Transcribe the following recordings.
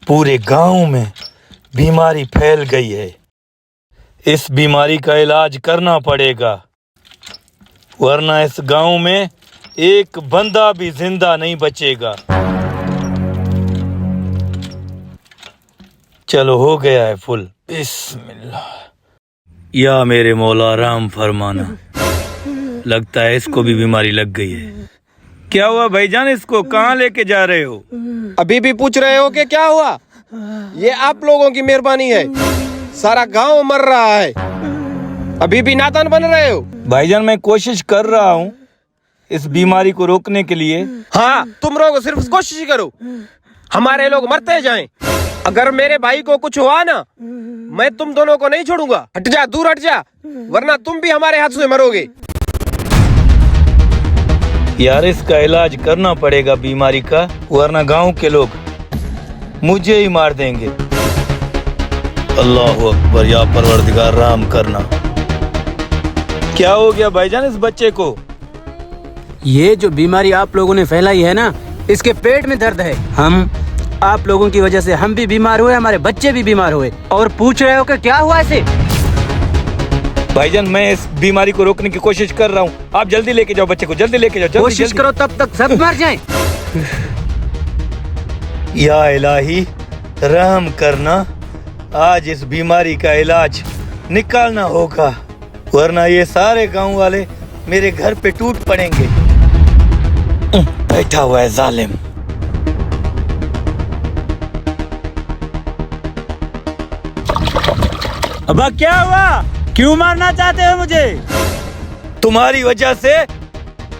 पूरे गांव में बीमारी फैल गई है। इस बीमारी का इलाज करना पड़ेगा, वरना इस गांव में एक बंदा भी जिंदा नहीं बचेगा। चलो हो गया है फुल। बिस्मिल्लाह। या मेरे मौला राम फरमाना। लगता है इसको भी बीमारी लग गई है। क्या हुआ भाईजान, इसको कहाँ लेके जा रहे हो? अभी भी पूछ रहे हो कि क्या हुआ? ये आप लोगों की मेहरबानी है, सारा गांव मर रहा है, अभी भी नादान बन रहे हो? भाईजान मैं कोशिश कर रहा हूँ इस बीमारी को रोकने के लिए। हाँ, तुम लोग सिर्फ कोशिश ही करो, हमारे लोग मरते जाएं। अगर मेरे भाई को कुछ हुआ ना, मैं तुम दोनों को नहीं छोड़ूंगा। हट जा, दूर हट जा, वरना तुम भी हमारे हाथ से मरोगे। यार इसका इलाज करना पड़ेगा बीमारी का, वरना गांव के लोग मुझे ही मार देंगे। अल्लाह अकबर, या परवरदिगार राम करना। क्या हो गया भाईजान इस बच्चे को? ये जो बीमारी आप लोगों ने फैलाई है ना, इसके पेट में दर्द है। आप लोगों की वजह से हम भी बीमार हुए, हमारे बच्चे भी बीमार हुए, और पूछ रहे हो कि क्या हुआ इसे? भाईजान मैं इस बीमारी को रोकने की कोशिश कर रहा हूँ, आप जल्दी लेके जाओ बच्चे को, जल्दी लेके जाओ। कोशिश करो तब तक सब मर जाएं। या इलाही रहम करना, आज इस बीमारी का इलाज निकालना होगा, वरना ये सारे गांव वाले मेरे घर पे टूट पड़ेंगे। बैठा हुआ है जालिम। अबा क्या हुआ, क्यों मारना चाहते हो मुझे? तुम्हारी वजह से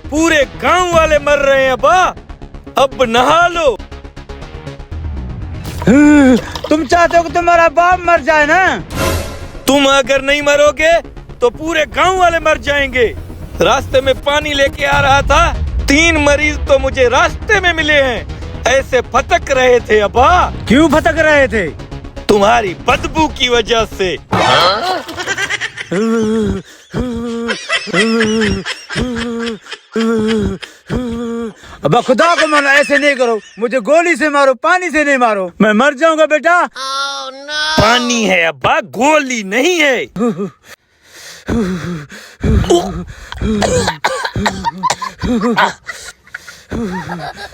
पूरे गांव वाले मर रहे हैं अब्बा, अब नहा लो। तुम चाहते हो कि तुम्हारा बाप मर जाए ना? तुम अगर नहीं मरोगे तो पूरे गांव वाले मर जाएंगे। रास्ते में पानी लेके आ रहा था, 3 मरीज तो मुझे रास्ते में मिले हैं, ऐसे फटक रहे थे अब्बा। क्यों फटक रहे थे? तुम्हारी बदबू की वजह से। अबा खुदा को मानो, ऐसे नहीं करो, मुझे गोली से मारो, पानी से नहीं मारो, मैं मर जाऊंगा बेटा। पानी है अब्बा, गोली नहीं है।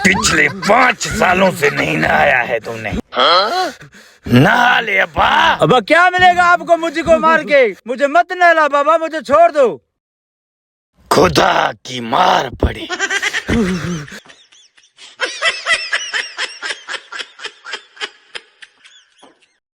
पिछले 5 सालों से नहीं नहाया है तुमने, नहा ले अब्बा। अबा क्या मिलेगा आपको मुझको मार के? मुझे मत नहला बाबा, मुझे छोड़ दो। खुदा की मार पड़ी।